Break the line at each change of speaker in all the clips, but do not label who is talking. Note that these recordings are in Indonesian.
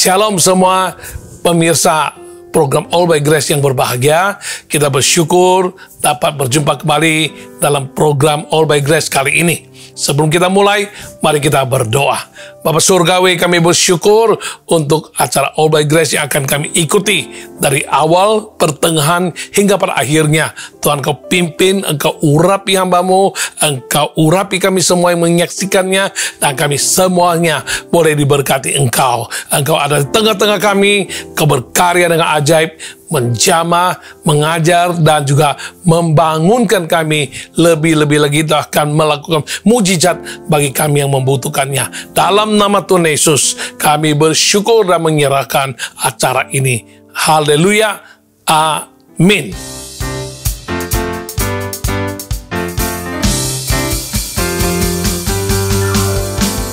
Shalom semua pemirsa program All by Grace yang berbahagia. Kita bersyukur dapat berjumpa kembali dalam program All by Grace kali ini. Sebelum kita mulai, mari kita berdoa. Bapa Surgawi, kami bersyukur untuk acara All by Grace yang akan kami ikuti dari awal, pertengahan, hingga pada akhirnya. Tuhan, Kau pimpin, Engkau urapi hamba-Mu, Engkau urapi kami semua yang menyaksikannya, dan kami semuanya boleh diberkati Engkau. Engkau ada di tengah-tengah kami, Kau berkarya dengan ajaib, menjamah, mengajar, dan juga membangunkan kami lebih-lebih lagi, akan melakukan mujizat bagi kami yang membutuhkannya. Dalam nama Tuhan Yesus, kami bersyukur dan menyerahkan acara ini. Haleluya. Amin.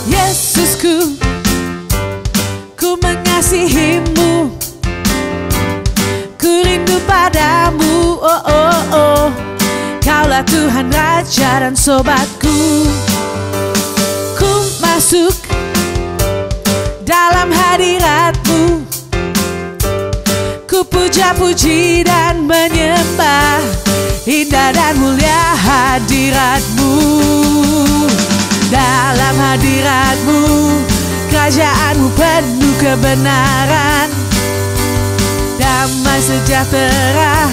Yesusku, ku mengasihimu, ku rindu padamu, oh oh oh. Kaulah Tuhan Raja dan sobatku. Ku masuk dalam hadirat-Mu, ku puja-puji dan menyembah. Indah dan mulia hadirat-Mu. Dalam hadirat-Mu, kerajaan-Mu penuh kebenaran, damai sejahtera,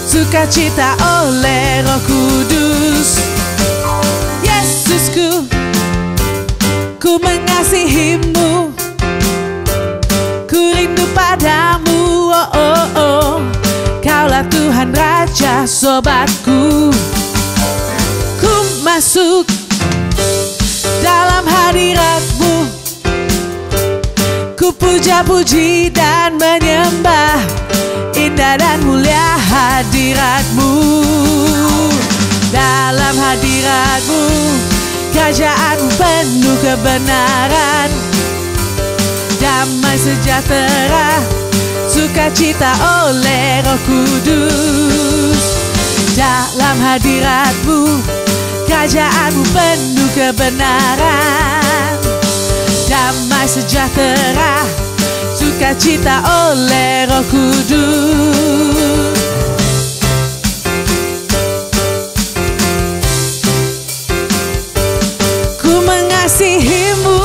sukacita oleh Roh Kudus. Yesusku, ku mengasihimu, ku rindu padamu, oh oh oh. Kaulah Tuhan Raja sobatku. Ku masuk dalam hadirat-Mu, ku puja-puji dan menyembah. Indah dan mulia hadirat-Mu. Dalam hadirat-Mu, kerajaan-Mu penuh kebenaran, damai sejahtera, sukacita oleh Roh Kudus. Dalam hadirat-Mu, kerajaan-Mu penuh kebenaran, damai sejahtera, sukacita oleh Roh Kudus. Ku mengasihimu.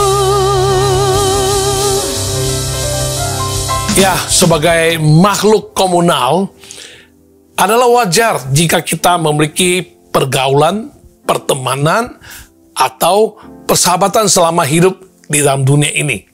Ya, sebagai makhluk komunal, adalah wajar jika kita memiliki pergaulan, pertemanan, atau persahabatan selama hidup di dalam dunia ini.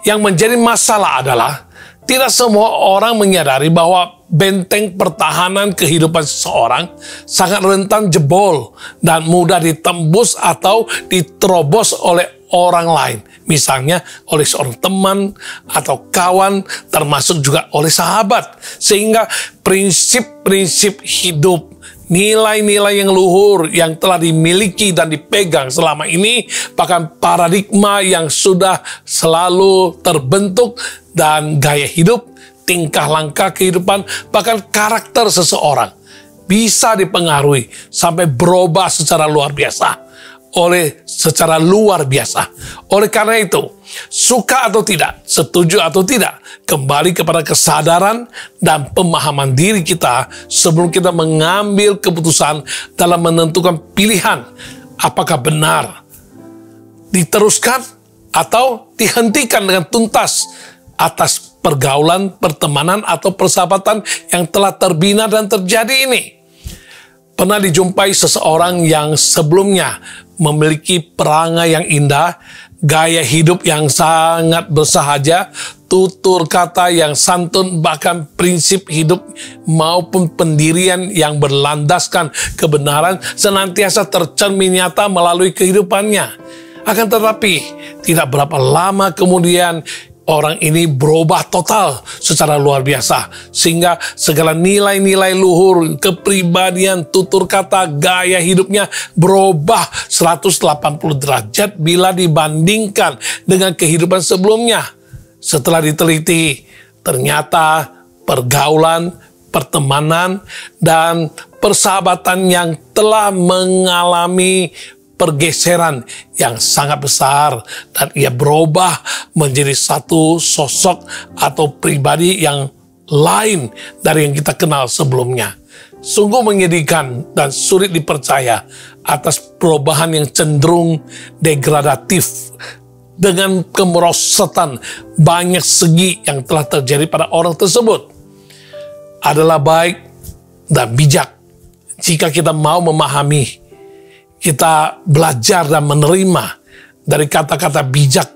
Yang menjadi masalah adalah tidak semua orang menyadari bahwa benteng pertahanan kehidupan seseorang sangat rentan jebol dan mudah ditembus atau diterobos oleh orang lain. Misalnya oleh seorang teman atau kawan, termasuk juga oleh sahabat. Sehingga prinsip-prinsip hidup, nilai-nilai yang luhur yang telah dimiliki dan dipegang selama ini, bahkan paradigma yang sudah selalu terbentuk, dan gaya hidup, tingkah langkah kehidupan, bahkan karakter seseorang bisa dipengaruhi sampai berubah secara luar biasa. Oleh karena itu, suka atau tidak, setuju atau tidak, kembali kepada kesadaran dan pemahaman diri kita sebelum kita mengambil keputusan dalam menentukan pilihan apakah benar diteruskan atau dihentikan dengan tuntas atas pergaulan, pertemanan, atau persahabatan yang telah terbina dan terjadi ini. Pernah dijumpai seseorang yang sebelumnya memiliki perangai yang indah, gaya hidup yang sangat bersahaja, tutur kata yang santun, bahkan prinsip hidup maupun pendirian yang berlandaskan kebenaran senantiasa tercermin nyata melalui kehidupannya. Akan tetapi, tidak berapa lama kemudian orang ini berubah total secara luar biasa, sehingga segala nilai-nilai luhur, kepribadian, tutur kata, gaya hidupnya berubah 180 derajat bila dibandingkan dengan kehidupan sebelumnya. Setelah diteliti, ternyata pergaulan, pertemanan, dan persahabatan yang telah mengalami pergeseran yang sangat besar dan ia berubah menjadi satu sosok atau pribadi yang lain dari yang kita kenal sebelumnya. Sungguh menyedihkan dan sulit dipercaya atas perubahan yang cenderung degradatif dengan kemerosotan banyak segi yang telah terjadi pada orang tersebut. Adalah baik dan bijak jika kita mau memahami, kita belajar dan menerima dari kata-kata bijak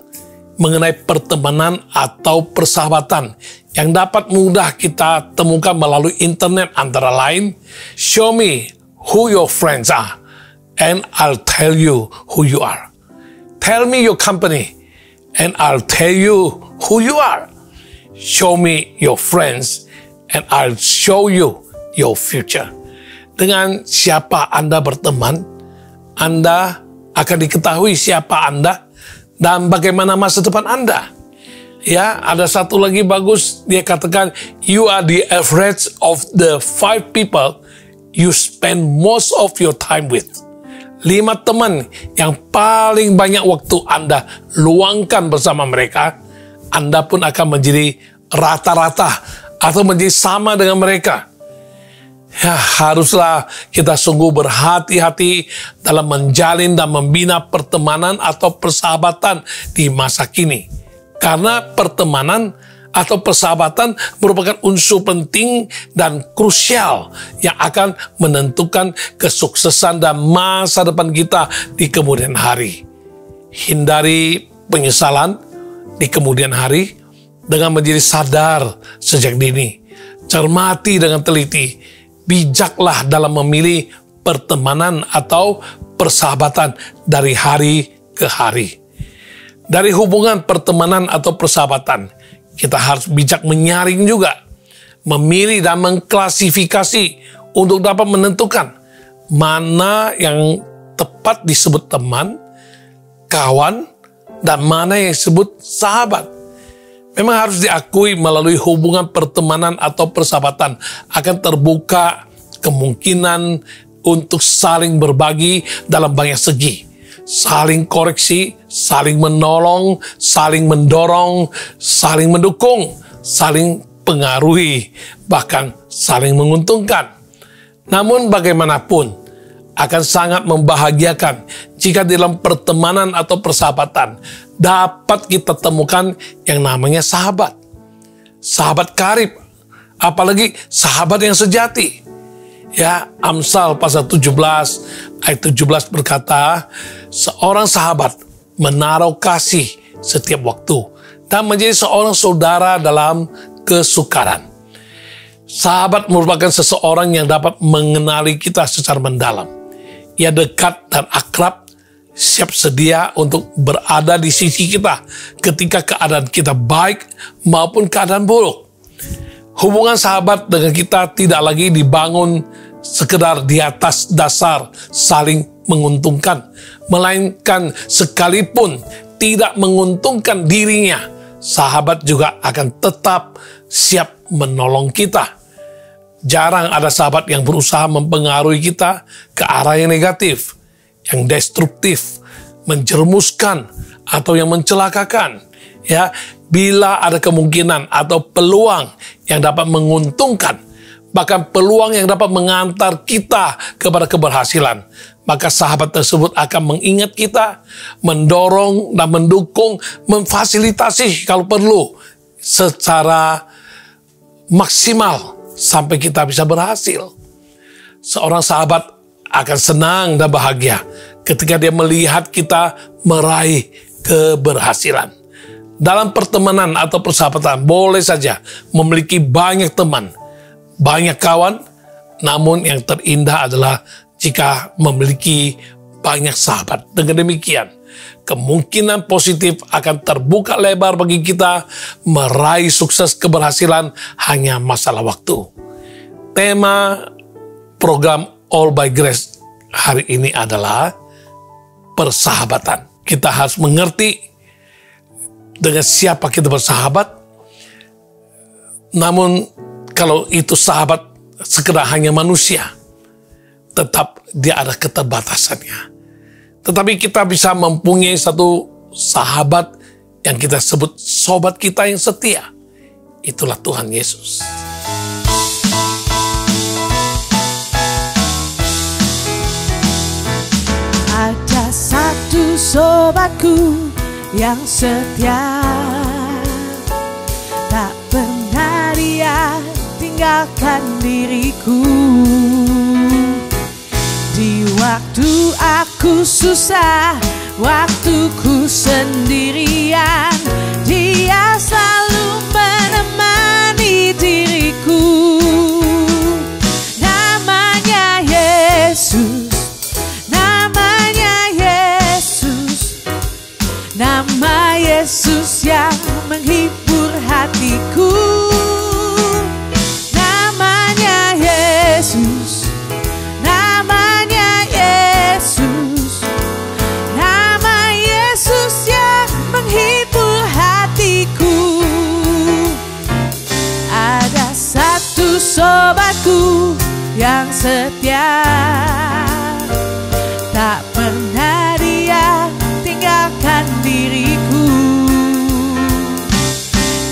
mengenai pertemanan atau persahabatan yang dapat mudah kita temukan melalui internet, antara lain, show me who your friends are and I'll tell you who you are. Tell me your company and I'll tell you who you are. Show me your friends and I'll show you your future. Dengan siapa Anda berteman, Anda akan diketahui siapa Anda dan bagaimana masa depan Anda. Ya, ada satu lagi bagus, dia katakan, you are the average of the 5 people you spend most of your time with. 5 teman yang paling banyak waktu Anda luangkan bersama mereka, Anda pun akan menjadi rata-rata atau menjadi sama dengan mereka. Ya, haruslah kita sungguh berhati-hati dalam menjalin dan membina pertemanan atau persahabatan di masa kini. Karena pertemanan atau persahabatan merupakan unsur penting dan krusial yang akan menentukan kesuksesan dan masa depan kita di kemudian hari. Hindari penyesalan di kemudian hari dengan menjadi sadar sejak dini. Cermati dengan teliti. Bijaklah dalam memilih pertemanan atau persahabatan dari hari ke hari. Dari hubungan pertemanan atau persahabatan, kita harus bijak menyaring juga, memilih dan mengklasifikasi untuk dapat menentukan mana yang tepat disebut teman, kawan, dan mana yang disebut sahabat. Memang harus diakui melalui hubungan pertemanan atau persahabatan akan terbuka kemungkinan untuk saling berbagi dalam banyak segi. Saling koreksi, saling menolong, saling mendorong, saling mendukung, saling pengaruhi, bahkan saling menguntungkan. Namun bagaimanapun, akan sangat membahagiakan jika dalam pertemanan atau persahabatan dapat kita temukan yang namanya sahabat. Sahabat karib, apalagi sahabat yang sejati. Ya, Amsal pasal 17 ayat 17 berkata, seorang sahabat menaruh kasih setiap waktu dan menjadi seorang saudara dalam kesukaran. Sahabat merupakan seseorang yang dapat mengenali kita secara mendalam. Ia dekat dan akrab, siap sedia untuk berada di sisi kita ketika keadaan kita baik maupun keadaan buruk. Hubungan sahabat dengan kita tidak lagi dibangun sekedar di atas dasar saling menguntungkan, melainkan sekalipun tidak menguntungkan dirinya, sahabat juga akan tetap siap menolong kita. Jarang ada sahabat yang berusaha mempengaruhi kita ke arah yang negatif, yang destruktif, menjerumuskan, atau yang mencelakakan. Ya, bila ada kemungkinan atau peluang yang dapat menguntungkan, bahkan peluang yang dapat mengantar kita kepada keberhasilan, maka sahabat tersebut akan mengingat kita, mendorong dan mendukung, memfasilitasi kalau perlu secara maksimal sampai kita bisa berhasil. Seorang sahabat akan senang dan bahagia ketika dia melihat kita meraih keberhasilan. Dalam pertemanan atau persahabatan boleh saja memiliki banyak teman, banyak kawan, namun yang terindah adalah jika memiliki banyak sahabat. Dengan demikian, kemungkinan positif akan terbuka lebar bagi kita meraih sukses keberhasilan hanya masalah waktu. Tema program All by Grace hari ini adalah persahabatan. Kita harus mengerti dengan siapa kita bersahabat. Namun kalau itu sahabat sekedar hanya manusia, tetap dia ada keterbatasannya. Tetapi kita bisa mempunyai satu sahabat yang kita sebut sobat kita yang setia. Itulah Tuhan Yesus.
Ada satu sobatku yang setia, tak pernah dia tinggalkan diriku. Di waktu aku susah, waktuku sendirian, dia selalu menemani diriku. Namanya Yesus, namanya Yesus, nama Yesus yang menghibur hatiku. Namanya Yesus, namanya Yesus, nama Yesus yang menghibur hatiku. Ada satu sobatku yang setia, tak pernah dia tinggalkan diriku.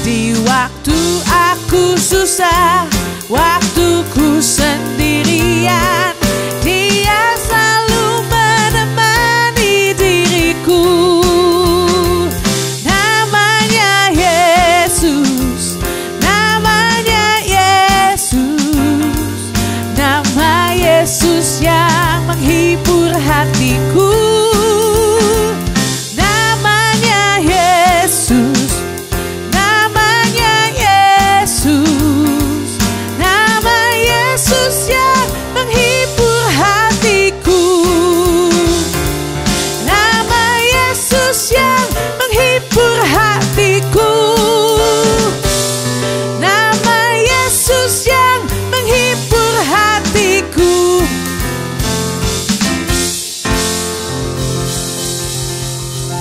Di waktu aku susah, waktuku sendirian, dia selalu menemani diriku. Namanya Yesus, namanya Yesus, nama Yesus yang menghibur hatiku. Namanya Yesus, namanya Yesus, nama Yesus yang menghibur hatiku. Nama Yesus yang menghibur hatiku. Nama Yesus yang menghibur hatiku.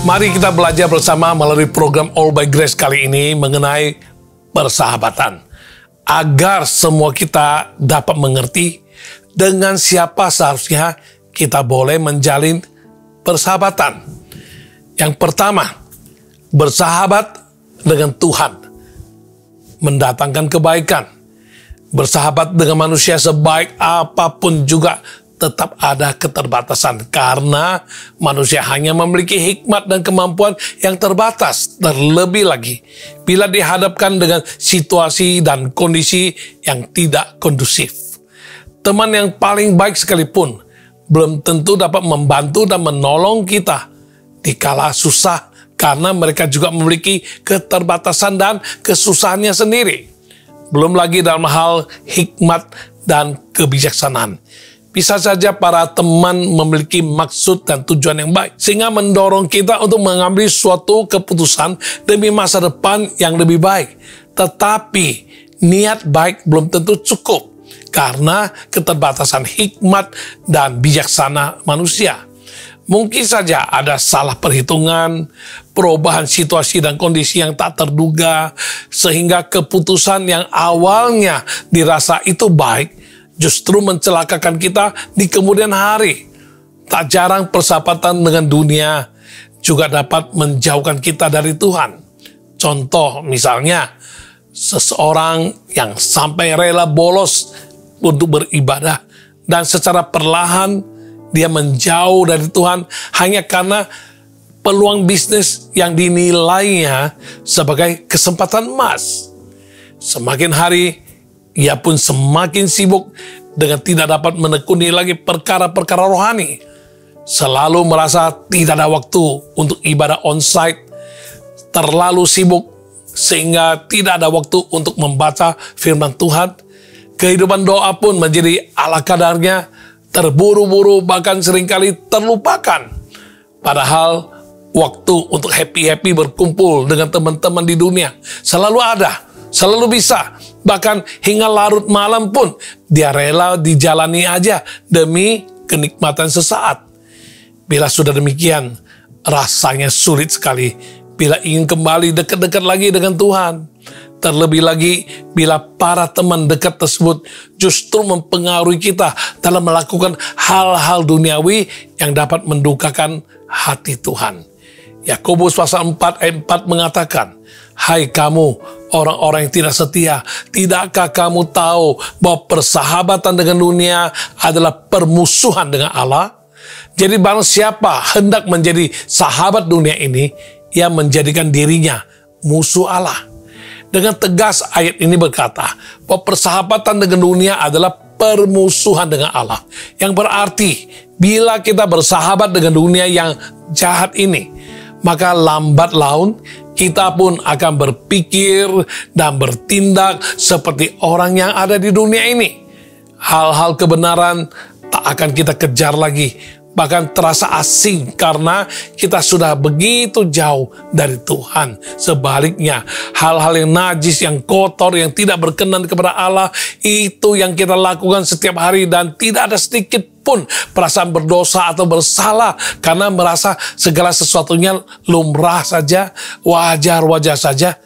Mari kita belajar bersama melalui program All by Grace kali ini mengenai persahabatan. Agar semua kita dapat mengerti dengan siapa seharusnya kita boleh menjalin persahabatan. Yang pertama, bersahabat dengan Tuhan mendatangkan kebaikan. Bersahabat dengan manusia sebaik apapun juga tetap ada keterbatasan, karena manusia hanya memiliki hikmat dan kemampuan yang terbatas. Terlebih lagi bila dihadapkan dengan situasi dan kondisi yang tidak kondusif. Teman yang paling baik sekalipun belum tentu dapat membantu dan menolong kita di kala susah, karena mereka juga memiliki keterbatasan dan kesusahannya sendiri. Belum lagi dalam hal hikmat dan kebijaksanaan. Bisa saja para teman memiliki maksud dan tujuan yang baik, sehingga mendorong kita untuk mengambil suatu keputusan demi masa depan yang lebih baik. Tetapi niat baik belum tentu cukup, karena keterbatasan hikmat dan bijaksana manusia. Mungkin saja ada salah perhitungan, perubahan situasi dan kondisi yang tak terduga, sehingga keputusan yang awalnya dirasa itu baik, justru mencelakakan kita di kemudian hari. Tak jarang persahabatan dengan dunia juga dapat menjauhkan kita dari Tuhan. Contoh misalnya, seseorang yang sampai rela bolos untuk beribadah dan secara perlahan dia menjauh dari Tuhan hanya karena peluang bisnis yang dinilainya sebagai kesempatan emas. Semakin hari ia pun semakin sibuk dengan tidak dapat menekuni lagi perkara-perkara rohani. Selalu merasa tidak ada waktu untuk ibadah onsite, terlalu sibuk sehingga tidak ada waktu untuk membaca firman Tuhan. Kehidupan doa pun menjadi ala kadarnya, terburu-buru, bahkan seringkali terlupakan. Padahal waktu untuk happy-happy berkumpul dengan teman-teman di dunia selalu ada, selalu bisa. Bahkan hingga larut malam pun dia rela dijalani aja demi kenikmatan sesaat. Bila sudah demikian, rasanya sulit sekali bila ingin kembali dekat-dekat lagi dengan Tuhan. Terlebih lagi bila para teman dekat tersebut justru mempengaruhi kita dalam melakukan hal-hal duniawi yang dapat mendukakan hati Tuhan. Yakobus pasal 4 ayat 4 mengatakan, "Hai kamu orang-orang yang tidak setia, tidakkah kamu tahu bahwa persahabatan dengan dunia adalah permusuhan dengan Allah?" Jadi barang siapa hendak menjadi sahabat dunia ini, ia menjadikan dirinya musuh Allah. Dengan tegas ayat ini berkata bahwa persahabatan dengan dunia adalah permusuhan dengan Allah. Yang berarti bila kita bersahabat dengan dunia yang jahat ini, maka lambat laun kita pun akan berpikir dan bertindak seperti orang yang ada di dunia ini. Hal-hal kebenaran tak akan kita kejar lagi, bahkan terasa asing karena kita sudah begitu jauh dari Tuhan. Sebaliknya, hal-hal yang najis, yang kotor, yang tidak berkenan kepada Allah, itu yang kita lakukan setiap hari dan tidak ada sedikit pun perasaan berdosa atau bersalah karena merasa segala sesuatunya lumrah saja, wajar-wajar saja.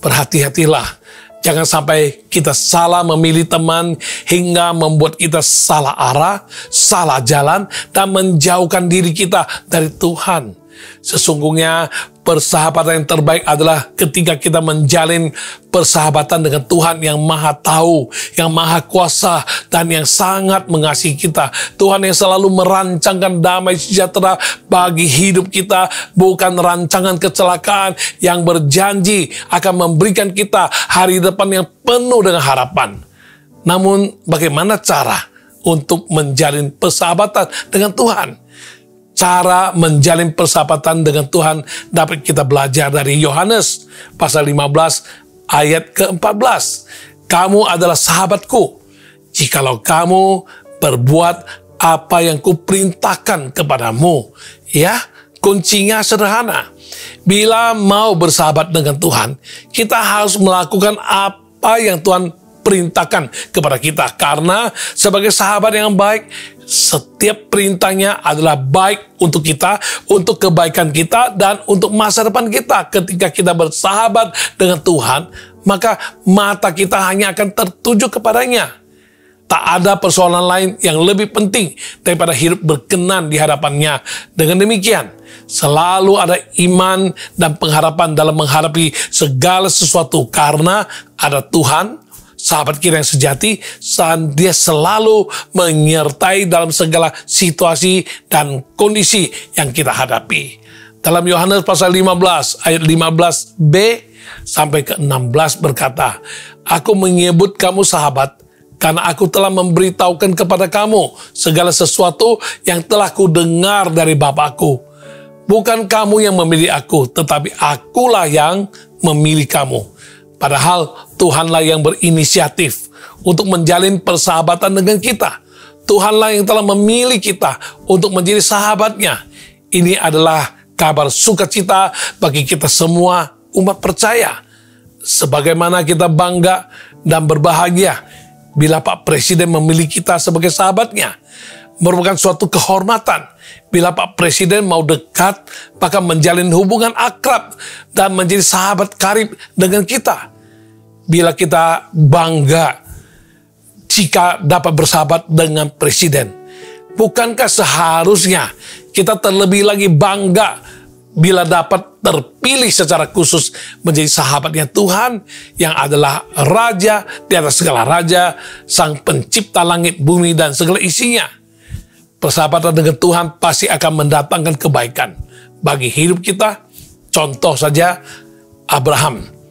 Berhati-hatilah. Jangan sampai kita salah memilih teman hingga membuat kita salah arah, salah jalan, dan menjauhkan diri kita dari Tuhan. Sesungguhnya persahabatan yang terbaik adalah ketika kita menjalin persahabatan dengan Tuhan yang Maha Tahu, yang Maha Kuasa, dan yang sangat mengasihi kita. Tuhan yang selalu merancangkan damai sejahtera bagi hidup kita, bukan rancangan kecelakaan, yang berjanji akan memberikan kita hari depan yang penuh dengan harapan. Namun bagaimana cara untuk menjalin persahabatan dengan Tuhan? Cara menjalin persahabatan dengan Tuhan dapat kita belajar dari Yohanes pasal 15 ayat ke-14. "Kamu adalah sahabatku jikalau kamu berbuat apa yang kuperintahkan kepadamu." Ya, kuncinya sederhana. Bila mau bersahabat dengan Tuhan, kita harus melakukan apa yang Tuhan perintahkan kepada kita. Karena sebagai sahabat yang baik, setiap perintahnya adalah baik untuk kita, untuk kebaikan kita, dan untuk masa depan kita. Ketika kita bersahabat dengan Tuhan, maka mata kita hanya akan tertuju kepadanya. Tak ada persoalan lain yang lebih penting daripada hidup berkenan di hadapannya. Dengan demikian, selalu ada iman dan pengharapan dalam menghadapi segala sesuatu karena ada Tuhan, sahabat kita yang sejati, dan dia selalu menyertai dalam segala situasi dan kondisi yang kita hadapi. Dalam Yohanes pasal 15 ayat 15b sampai ke 16 berkata, "Aku menyebut kamu sahabat karena aku telah memberitahukan kepada kamu segala sesuatu yang telah kudengar dari Bapakku. Bukan kamu yang memilih aku, tetapi akulah yang memilih kamu." Padahal Tuhanlah yang berinisiatif untuk menjalin persahabatan dengan kita. Tuhanlah yang telah memilih kita untuk menjadi sahabatnya. Ini adalah kabar sukacita bagi kita semua umat percaya. Sebagaimana kita bangga dan berbahagia bila Pak Presiden memilih kita sebagai sahabatnya. Merupakan suatu kehormatan bila Pak Presiden mau dekat, bahkan menjalin hubungan akrab dan menjadi sahabat karib dengan kita. Bila kita bangga jika dapat bersahabat dengan Presiden, bukankah seharusnya kita terlebih lagi bangga bila dapat terpilih secara khusus menjadi sahabatnya Tuhan yang adalah Raja di atas segala raja, Sang Pencipta langit, bumi, dan segala isinya. Persahabatan dengan Tuhan pasti akan mendatangkan kebaikan bagi hidup kita. Contoh saja Abraham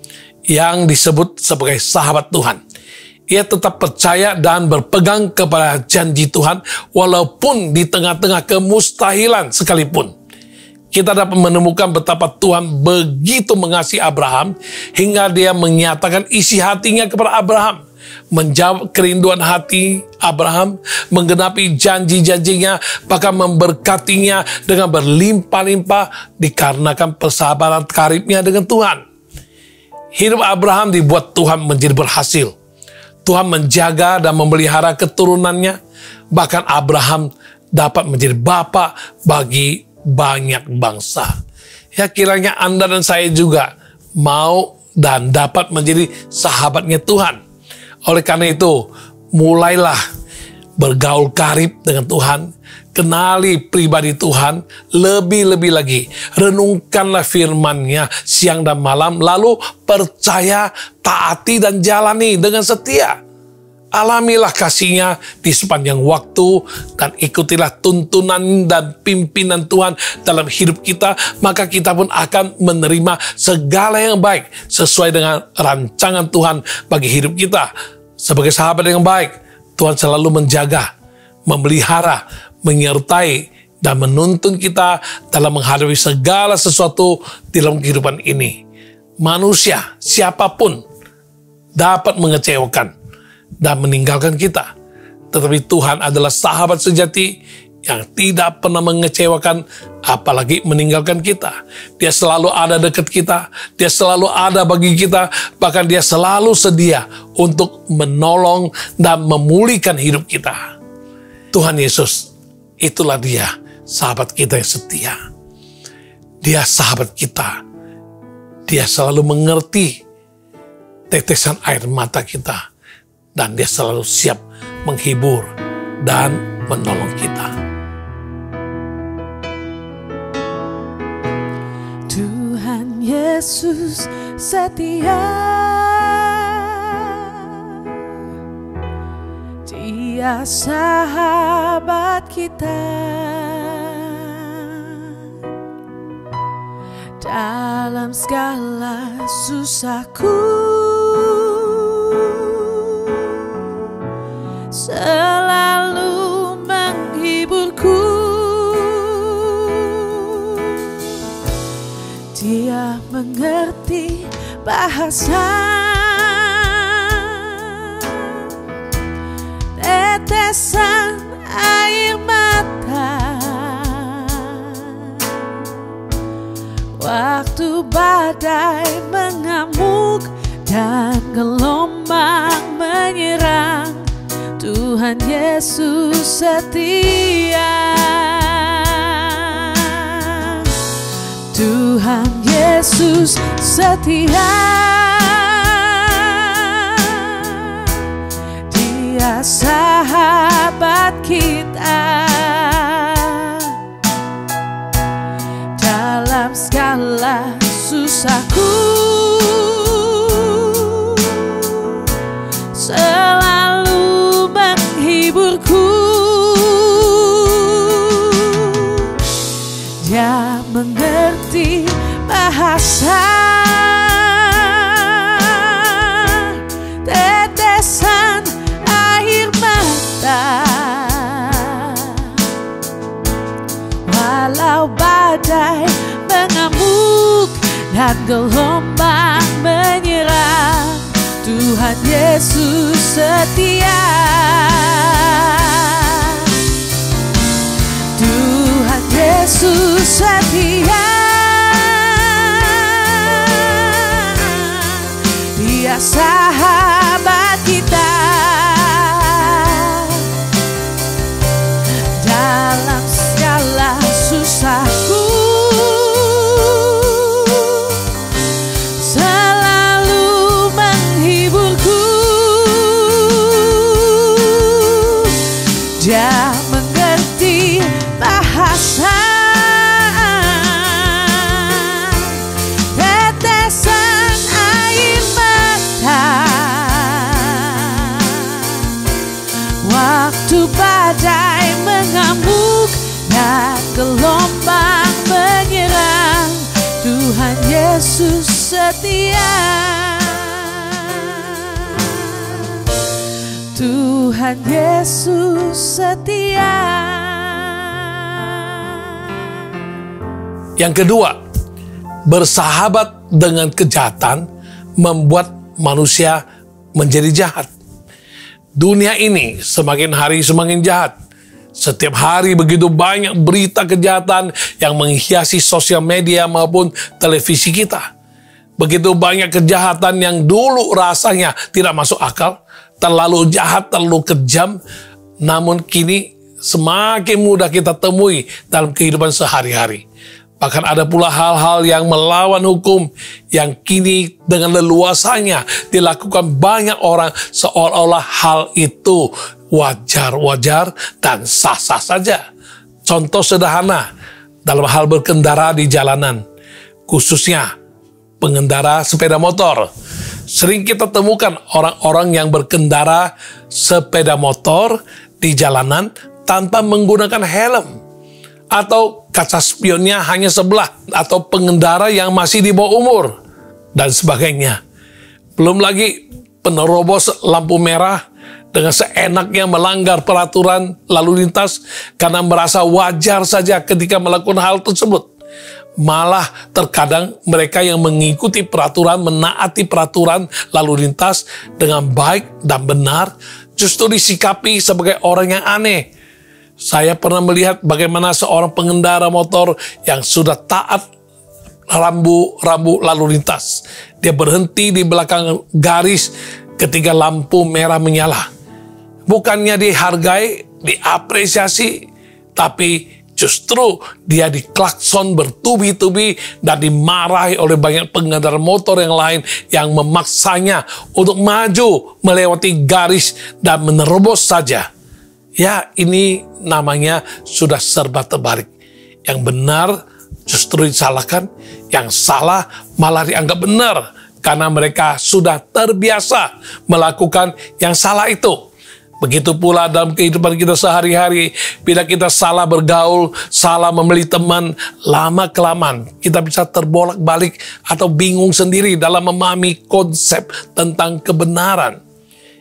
yang disebut sebagai sahabat Tuhan. Ia tetap percaya dan berpegang kepada janji Tuhan walaupun di tengah-tengah kemustahilan sekalipun. Kita dapat menemukan betapa Tuhan begitu mengasihi Abraham hingga dia menyatakan isi hatinya kepada Abraham, menjawab kerinduan hati Abraham, menggenapi janji-janjinya, bahkan memberkatinya dengan berlimpah-limpah dikarenakan persahabatan karibnya dengan Tuhan. Hidup Abraham dibuat Tuhan menjadi berhasil. Tuhan menjaga dan memelihara keturunannya. Bahkan Abraham dapat menjadi bapa bagi banyak bangsa. Ya, kiranya Anda dan saya juga mau dan dapat menjadi sahabatnya Tuhan. Oleh karena itu, mulailah bergaul karib dengan Tuhan, kenali pribadi Tuhan lebih-lebih lagi. Renungkanlah firman-Nya siang dan malam, lalu percaya, taati, dan jalani dengan setia. Alamilah kasih-Nya di sepanjang waktu dan ikutilah tuntunan dan pimpinan Tuhan dalam hidup kita, maka kita pun akan menerima segala yang baik sesuai dengan rancangan Tuhan bagi hidup kita. Sebagai sahabat yang baik, Tuhan selalu menjaga, memelihara, menyertai, dan menuntun kita dalam menghadapi segala sesuatu di dalam kehidupan ini. Manusia, siapapun, dapat mengecewakan dan meninggalkan kita. Tetapi Tuhan adalah sahabat sejati yang tidak pernah mengecewakan, apalagi meninggalkan kita. Dia selalu ada dekat kita, Dia selalu ada bagi kita, bahkan Dia selalu sedia untuk menolong dan memulihkan hidup kita. Tuhan Yesus, itulah Dia, sahabat kita yang setia. Dia sahabat kita. Dia selalu mengerti tetesan air mata kita. Dan Dia selalu siap menghibur dan menolong kita.
Tuhan Yesus setia, Dia sahabat kita. Dalam segala susahku, selalu menghiburku. Dia mengerti bahasa tetesan air mata waktu badai mengamuk dan gelombang menyerang. Tuhan Yesus setia. Tuhan Yesus setia. Dia sahabat kita. Dalam segala susahku, selalu menghiburku. Dia mengerti bahasa tetesan air mata. Walau badai mengamuk dan gelombang menyerang, Tuhan Yesus setia. Tuhan Yesus setia. Dia sahabat kita. Dalam segala susahku, selalu menghiburku. Dia mengerti bahasa tetesan air mata waktu badai mengamuk dan gelombang menyerang. Tuhan Yesus setia. Tuhan Yesus setia.
Yang kedua, bersahabat dengan kejahatan membuat manusia menjadi jahat. Dunia ini semakin hari semakin jahat. Setiap hari begitu banyak berita kejahatan yang menghiasi sosial media maupun televisi kita. Begitu banyak kejahatan yang dulu rasanya tidak masuk akal, terlalu jahat, terlalu kejam, namun kini semakin mudah kita temui dalam kehidupan sehari-hari. Bahkan ada pula hal-hal yang melawan hukum yang kini dengan leluasanya dilakukan banyak orang seolah-olah hal itu wajar-wajar dan sah-sah saja. Contoh sederhana dalam hal berkendara di jalanan, khususnya pengendara sepeda motor. Sering kita temukan orang-orang yang berkendara sepeda motor di jalanan tanpa menggunakan helm, atau kaca spionnya hanya sebelah, atau pengendara yang masih di bawah umur, dan sebagainya. Belum lagi penerobos lampu merah dengan seenaknya melanggar peraturan lalu lintas karena merasa wajar saja ketika melakukan hal tersebut. Malah terkadang mereka yang mengikuti peraturan, menaati peraturan lalu lintas dengan baik dan benar, justru disikapi sebagai orang yang aneh. Saya pernah melihat bagaimana seorang pengendara motor yang sudah taat rambu lalu lintas, dia berhenti di belakang garis ketika lampu merah menyala. Bukannya dihargai, diapresiasi, tapi justru dia diklakson bertubi-tubi dan dimarahi oleh banyak pengendara motor yang lain yang memaksanya untuk maju melewati garis dan menerobos saja. Ya, ini namanya sudah serba terbalik. Yang benar justru disalahkan, yang salah malah dianggap benar karena mereka sudah terbiasa melakukan yang salah itu. Begitu pula dalam kehidupan kita sehari-hari, bila kita salah bergaul, salah memilih teman, lama-kelamaan kita bisa terbolak-balik atau bingung sendiri dalam memahami konsep tentang kebenaran.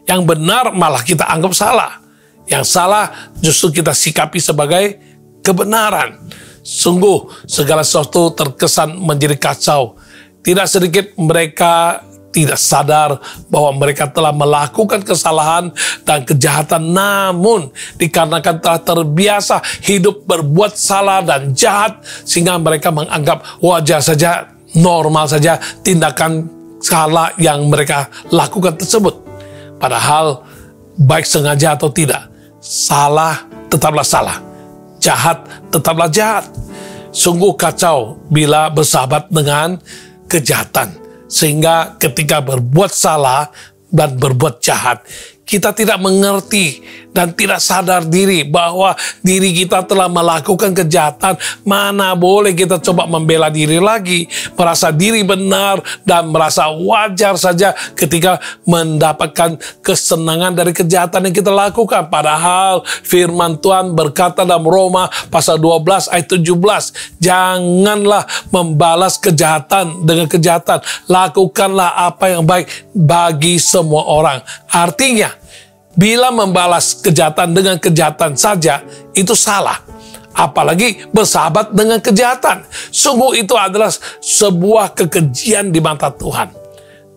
Yang benar malah kita anggap salah. Yang salah justru kita sikapi sebagai kebenaran. Sungguh segala sesuatu terkesan menjadi kacau. Tidak sedikit mereka tidak sadar bahwa mereka telah melakukan kesalahan dan kejahatan, namun dikarenakan telah terbiasa hidup berbuat salah dan jahat, sehingga mereka menganggap wajar saja, normal saja tindakan salah yang mereka lakukan tersebut. Padahal baik sengaja atau tidak, salah tetaplah salah, jahat tetaplah jahat. Sungguh kacau bila bersahabat dengan kejahatan, sehingga ketika berbuat salah dan berbuat jahat, kita tidak mengerti dan tidak sadar diri bahwa diri kita telah melakukan kejahatan. Mana boleh kita coba membela diri lagi, merasa diri benar dan merasa wajar saja ketika mendapatkan kesenangan dari kejahatan yang kita lakukan. Padahal firman Tuhan berkata dalam Roma pasal 12 ayat 17, janganlah membalas kejahatan dengan kejahatan, lakukanlah apa yang baik bagi semua orang. Artinya, bila membalas kejahatan dengan kejahatan saja, itu salah. Apalagi bersahabat dengan kejahatan. Sungguh itu adalah sebuah kekejian di mata Tuhan.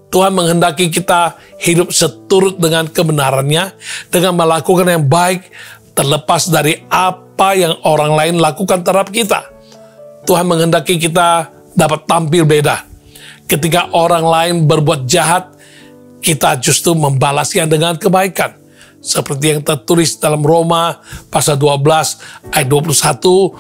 Tuhan menghendaki kita hidup seturut dengan kebenarannya, dengan melakukan yang baik, terlepas dari apa yang orang lain lakukan terhadap kita. Tuhan menghendaki kita dapat tampil beda. Ketika orang lain berbuat jahat, kita justru membalasnya dengan kebaikan. Seperti yang tertulis dalam Roma pasal 12 ayat 21,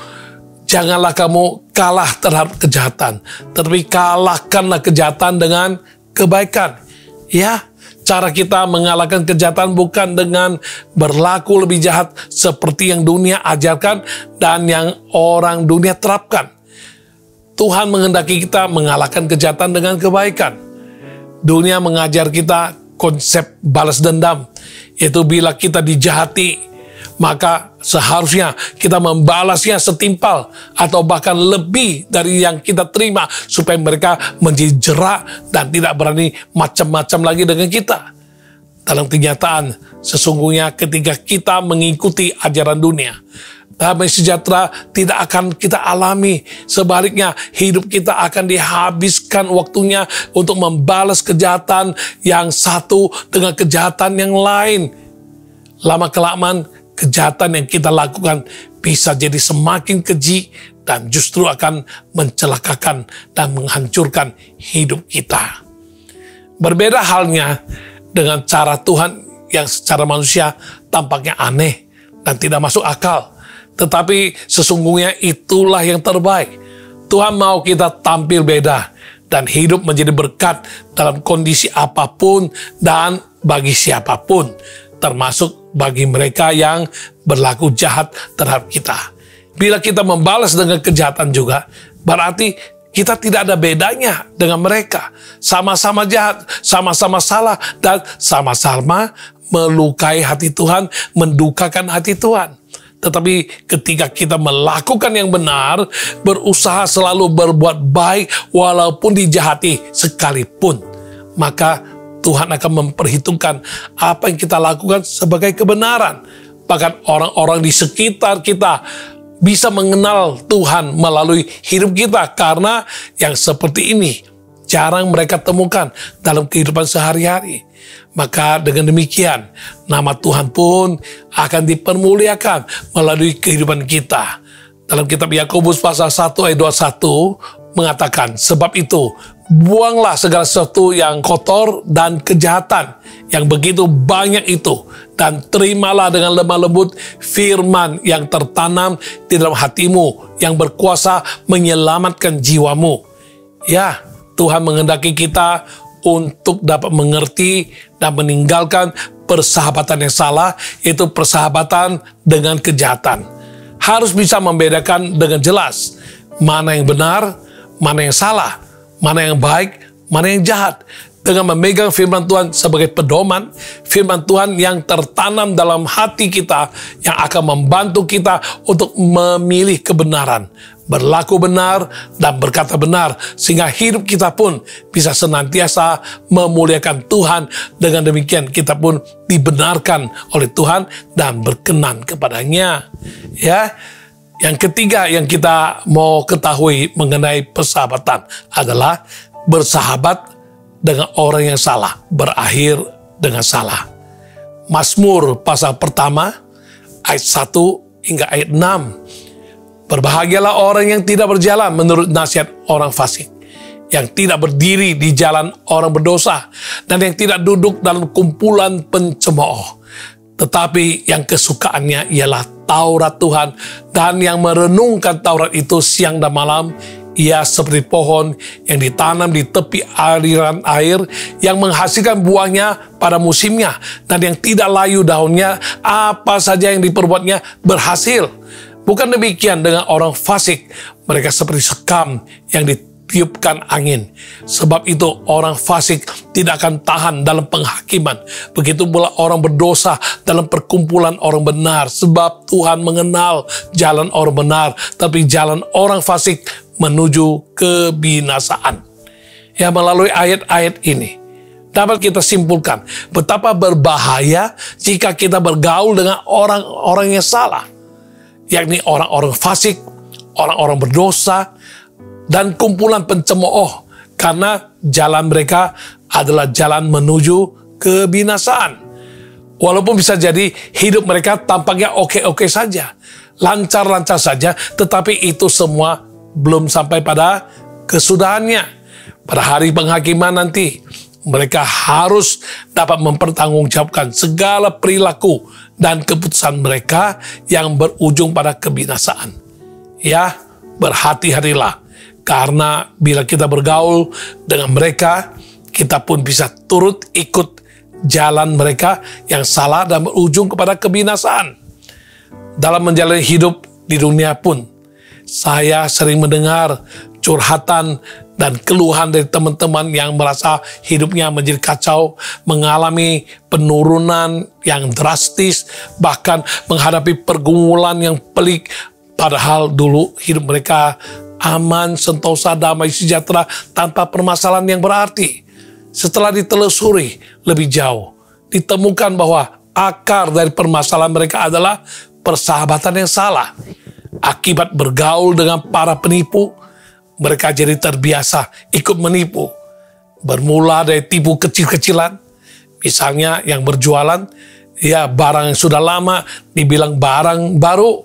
janganlah kamu kalah terhadap kejahatan, tetapi kalahkanlah kejahatan dengan kebaikan. Ya, cara kita mengalahkan kejahatan bukan dengan berlaku lebih jahat seperti yang dunia ajarkan dan yang orang dunia terapkan. Tuhan menghendaki kita mengalahkan kejahatan dengan kebaikan. Dunia mengajar kita konsep balas dendam, yaitu bila kita dijahati, maka seharusnya kita membalasnya setimpal atau bahkan lebih dari yang kita terima, supaya mereka menjadi jerak dan tidak berani macam-macam lagi dengan kita. Dalam kenyataan, sesungguhnya ketika kita mengikuti ajaran dunia, damai sejahtera tidak akan kita alami. Sebaliknya, hidup kita akan dihabiskan waktunya untuk membalas kejahatan yang satu dengan kejahatan yang lain. Lama-kelamaan, kejahatan yang kita lakukan bisa jadi semakin keji dan justru akan mencelakakan dan menghancurkan hidup kita. Berbeda halnya dengan cara Tuhan yang secara manusia tampaknya aneh dan tidak masuk akal. Tetapi sesungguhnya itulah yang terbaik. Tuhan mau kita tampil beda dan hidup menjadi berkat dalam kondisi apapun dan bagi siapapun, termasuk bagi mereka yang berlaku jahat terhadap kita. Bila kita membalas dengan kejahatan juga, berarti kita tidak ada bedanya dengan mereka. Sama-sama jahat, sama-sama salah, dan sama-sama melukai hati Tuhan, mendukakan hati Tuhan. Tetapi ketika kita melakukan yang benar, berusaha selalu berbuat baik walaupun dijahati sekalipun, maka Tuhan akan memperhitungkan apa yang kita lakukan sebagai kebenaran. Bahkan orang-orang di sekitar kita bisa mengenal Tuhan melalui hidup kita, karena yang seperti ini jarang mereka temukan dalam kehidupan sehari-hari. Maka dengan demikian, nama Tuhan pun akan dipermuliakan melalui kehidupan kita. Dalam kitab Yakobus pasal 1 ayat 21 mengatakan, sebab itu buanglah segala sesuatu yang kotor dan kejahatan yang begitu banyak itu, dan terimalah dengan lemah lembut firman yang tertanam di dalam hatimu, yang berkuasa menyelamatkan jiwamu. Ya, Tuhan menghendaki kita untuk dapat mengerti dan meninggalkan persahabatan yang salah, yaitu persahabatan dengan kejahatan. Harus bisa membedakan dengan jelas mana yang benar, mana yang salah, mana yang baik, mana yang jahat. Dengan memegang firman Tuhan sebagai pedoman, firman Tuhan yang tertanam dalam hati kita, yang akan membantu kita untuk memilih kebenaran, berlaku benar, dan berkata benar, sehingga hidup kita pun bisa senantiasa memuliakan Tuhan. Dengan demikian kita pun dibenarkan oleh Tuhan dan berkenan kepadanya. Ya, yang ketiga yang kita mau ketahui mengenai persahabatan adalah bersahabat dengan orang yang salah berakhir dengan salah. Mazmur pasal pertama ayat 1 hingga ayat 6. Berbahagialah orang yang tidak berjalan menurut nasihat orang fasik, yang tidak berdiri di jalan orang berdosa, dan yang tidak duduk dalam kumpulan pencemooh. Tetapi yang kesukaannya ialah Taurat Tuhan, dan yang merenungkan Taurat itu siang dan malam. Ia seperti pohon yang ditanam di tepi aliran air, yang menghasilkan buahnya pada musimnya, dan yang tidak layu daunnya. Apa saja yang diperbuatnya berhasil. Bukan demikian dengan orang fasik. Mereka seperti sekam yang ditiupkan angin. Sebab itu orang fasik tidak akan tahan dalam penghakiman. Begitu pula orang berdosa dalam perkumpulan orang benar. Sebab Tuhan mengenal jalan orang benar, tapi jalan orang fasik menuju kebinasaan. Ya, melalui ayat-ayat ini dapat kita simpulkan betapa berbahaya jika kita bergaul dengan orang-orang yang salah, yakni orang-orang fasik, orang-orang berdosa, dan kumpulan pencemooh, karena jalan mereka adalah jalan menuju kebinasaan. Walaupun bisa jadi hidup mereka tampaknya oke-oke saja, lancar-lancar saja, tetapi itu semua belum sampai pada kesudahannya. Pada hari penghakiman nanti, mereka harus dapat mempertanggungjawabkan segala perilaku dan keputusan mereka yang berujung pada kebinasaan. Ya, berhati-hatilah, karena bila kita bergaul dengan mereka, kita pun bisa turut ikut jalan mereka yang salah dan berujung kepada kebinasaan. Dalam menjalani hidup di dunia pun, saya sering mendengar curhatan dan keluhan dari teman-teman yang merasa hidupnya menjadi kacau, mengalami penurunan yang drastis, bahkan menghadapi pergumulan yang pelik, padahal dulu hidup mereka aman, sentosa, damai, sejahtera, tanpa permasalahan yang berarti. Setelah ditelusuri lebih jauh, ditemukan bahwa akar dari permasalahan mereka adalah persahabatan yang salah. Akibat bergaul dengan para penipu, mereka jadi terbiasa ikut menipu. Bermula dari tipu kecil-kecilan, misalnya yang berjualan, ya barang yang sudah lama dibilang barang baru,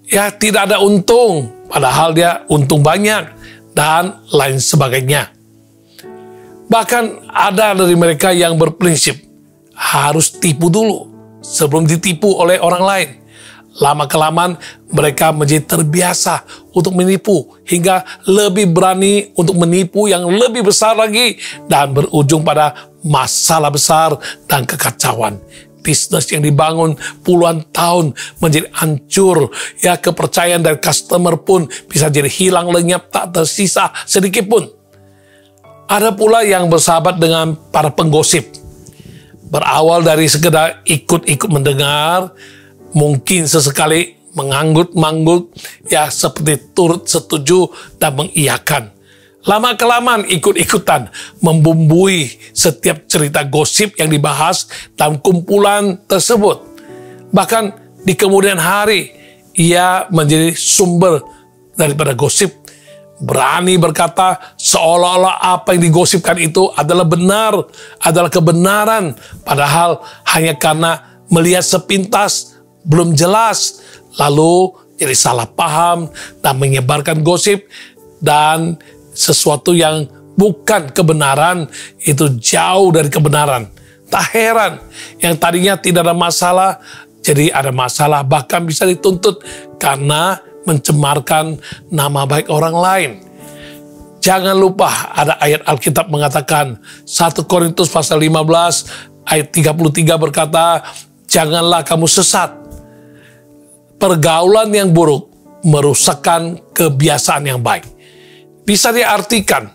ya tidak ada untung, padahal dia untung banyak, dan lain sebagainya. Bahkan ada dari mereka yang berprinsip harus tipu dulu sebelum ditipu oleh orang lain. Lama-kelamaan mereka menjadi terbiasa untuk menipu, hingga lebih berani untuk menipu yang lebih besar lagi, dan berujung pada masalah besar dan kekacauan. Bisnis yang dibangun puluhan tahun menjadi hancur. Ya, kepercayaan dari customer pun bisa jadi hilang lenyap, tak tersisa sedikit pun. Ada pula yang bersahabat dengan para penggosip. Berawal dari sekedar ikut-ikut mendengar, mungkin sesekali manggut-manggut, ya seperti turut setuju dan mengiyakan. Lama-kelamaan ikut-ikutan membumbui setiap cerita gosip yang dibahas dalam kumpulan tersebut. Bahkan di kemudian hari, ia menjadi sumber daripada gosip. Berani berkata seolah-olah apa yang digosipkan itu adalah benar, adalah kebenaran. Padahal hanya karena melihat sepintas, belum jelas, lalu jadi salah paham dan menyebarkan gosip dan sesuatu yang bukan kebenaran, itu jauh dari kebenaran. Tak heran yang tadinya tidak ada masalah jadi ada masalah, bahkan bisa dituntut karena mencemarkan nama baik orang lain. Jangan lupa ada ayat Alkitab mengatakan, 1 Korintus pasal 15 ayat 33 berkata, janganlah kamu sesat. Pergaulan yang buruk merusakkan kebiasaan yang baik. Bisa diartikan,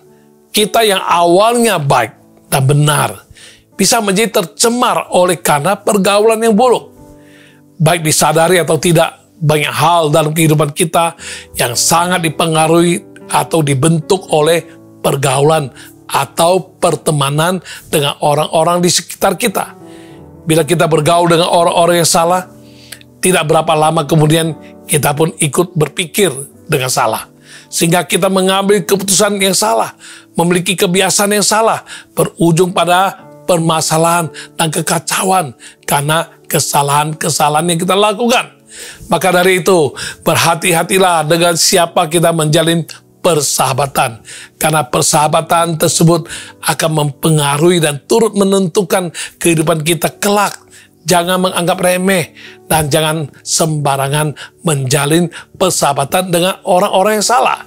kita yang awalnya baik dan benar bisa menjadi tercemar oleh karena pergaulan yang buruk. Baik disadari atau tidak, banyak hal dalam kehidupan kita yang sangat dipengaruhi atau dibentuk oleh pergaulan atau pertemanan dengan orang-orang di sekitar kita. Bila kita bergaul dengan orang-orang yang salah, tidak berapa lama kemudian kita pun ikut berpikir dengan salah. Sehingga kita mengambil keputusan yang salah, memiliki kebiasaan yang salah, berujung pada permasalahan dan kekacauan karena kesalahan-kesalahan yang kita lakukan. Maka dari itu, berhati-hatilah dengan siapa kita menjalin persahabatan, karena persahabatan tersebut akan mempengaruhi dan turut menentukan kehidupan kita kelak. Jangan menganggap remeh dan jangan sembarangan menjalin persahabatan dengan orang-orang yang salah.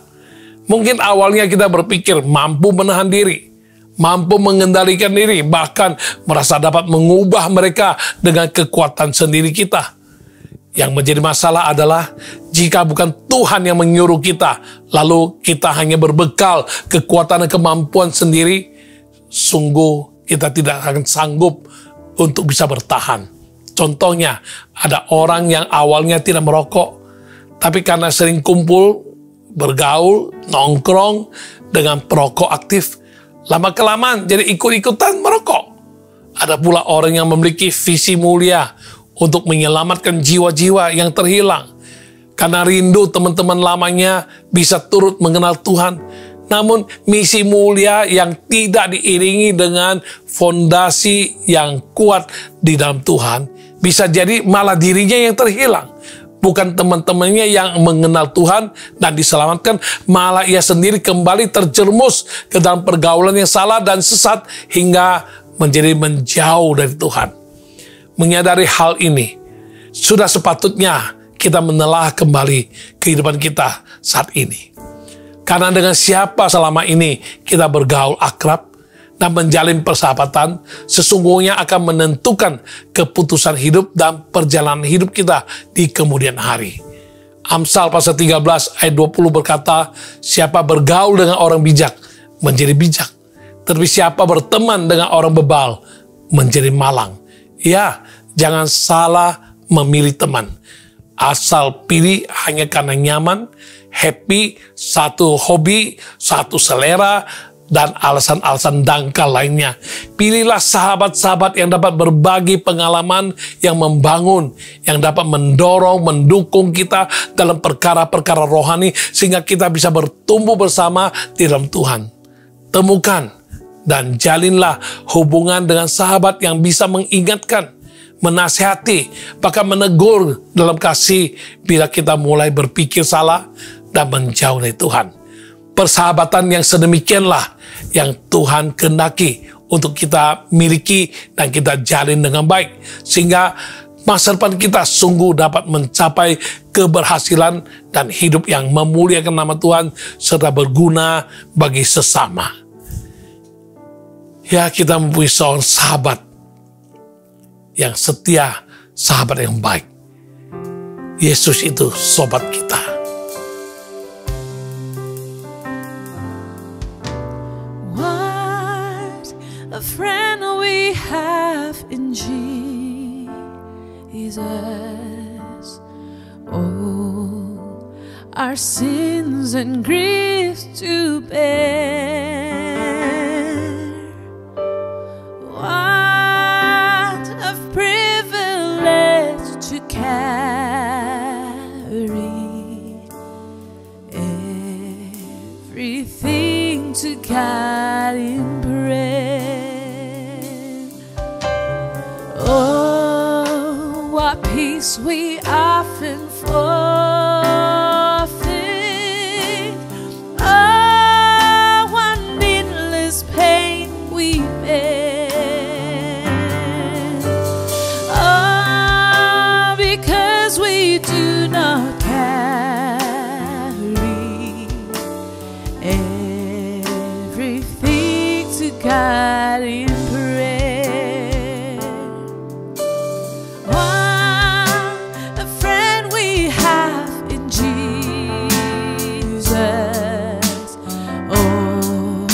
Mungkin awalnya kita berpikir mampu menahan diri, mampu mengendalikan diri, bahkan merasa dapat mengubah mereka dengan kekuatan sendiri kita. Yang menjadi masalah adalah jika bukan Tuhan yang menyuruh kita, lalu kita hanya berbekal kekuatan dan kemampuan sendiri, sungguh kita tidak akan sanggup untuk bisa bertahan. Contohnya, ada orang yang awalnya tidak merokok, tapi karena sering kumpul, bergaul, nongkrong dengan perokok aktif, lama-kelamaan jadi ikut-ikutan merokok. Ada pula orang yang memiliki visi mulia untuk menyelamatkan jiwa-jiwa yang terhilang. Karena rindu teman-teman lamanya bisa turut mengenal Tuhan, namun misi mulia yang tidak diiringi dengan fondasi yang kuat di dalam Tuhan, bisa jadi malah dirinya yang terhilang. Bukan teman-temannya yang mengenal Tuhan dan diselamatkan, malah ia sendiri kembali terjerumus ke dalam pergaulan yang salah dan sesat hingga menjadi menjauh dari Tuhan. Menyadari hal ini, sudah sepatutnya kita menelah kembali kehidupan kita saat ini. Karena dengan siapa selama ini kita bergaul akrab dan menjalin persahabatan, sesungguhnya akan menentukan keputusan hidup dan perjalanan hidup kita di kemudian hari. Amsal pasal 13 ayat 20 berkata, siapa bergaul dengan orang bijak menjadi bijak, tetapi siapa berteman dengan orang bebal menjadi malang. Ya, jangan salah memilih teman. Asal pilih hanya karena nyaman, happy, satu hobi, satu selera, dan alasan-alasan dangkal lainnya. Pilihlah sahabat-sahabat yang dapat berbagi pengalaman yang membangun, yang dapat mendorong, mendukung kita dalam perkara-perkara rohani, sehingga kita bisa bertumbuh bersama di dalam Tuhan. Temukan dan jalinlah hubungan dengan sahabat yang bisa mengingatkan, menasihati, bahkan menegur dalam kasih bila kita mulai berpikir salah dan menjauh dari Tuhan. Persahabatan yang sedemikianlah yang Tuhan kehendaki untuk kita miliki dan kita jalin dengan baik, sehingga masa depan kita sungguh dapat mencapai keberhasilan dan hidup yang memuliakan nama Tuhan serta berguna bagi sesama. Ya, kita mempunyai seorang sahabat yang setia, sahabat yang baik. Yesus itu sobat kita.
What a friend we have in Jesus. Oh, our sins and griefs to bear. What a privilege to carry everything to God in prayer. Oh, what peace we often forfeit. Oh, what needless pain we bear. Oh, because we do not carry everything to God in prayer. What a friend we have in Jesus. Oh,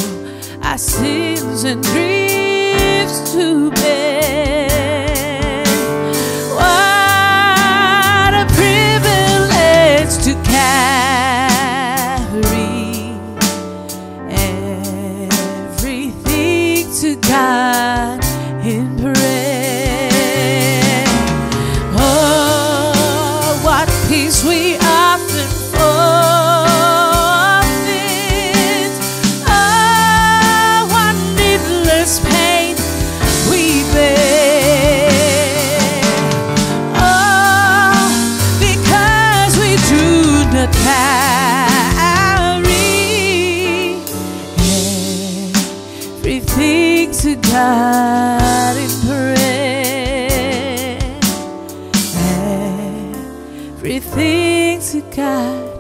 our sins and griefs to bear. What a privilege to carry everything to God in prayer. Oh, what peace we often forfeit. Oh, what needless pain we bear. Oh, because we do not carry everything to God in prayer. Everything to God.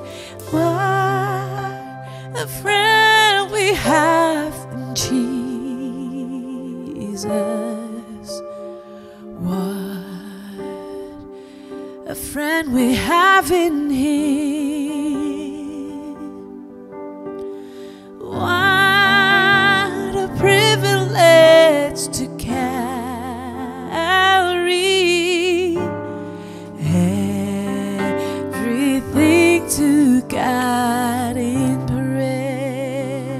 What a friend we have in Jesus. What a friend we have in Him. What a privilege to carry everything to God in prayer.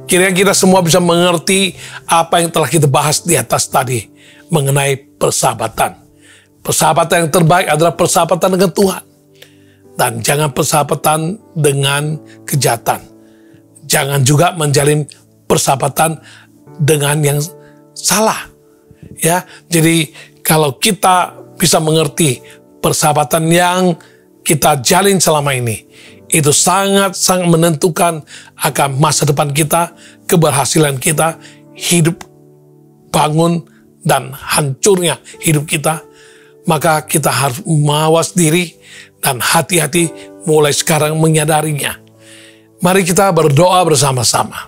Kiranya kita semua bisa mengerti apa yang telah kita bahas di atas tadi mengenai persahabatan. Persahabatan yang terbaik adalah persahabatan dengan Tuhan. Dan jangan persahabatan dengan kejahatan. Jangan juga menjalin persahabatan dengan yang salah. Ya, jadi kalau kita bisa mengerti persahabatan yang kita jalin selama ini, itu sangat-sangat menentukan akan masa depan kita, keberhasilan kita, hidup, bangun, dan hancurnya hidup kita. Maka kita harus mawas diri dan hati-hati mulai sekarang menyadarinya. Mari kita berdoa bersama-sama.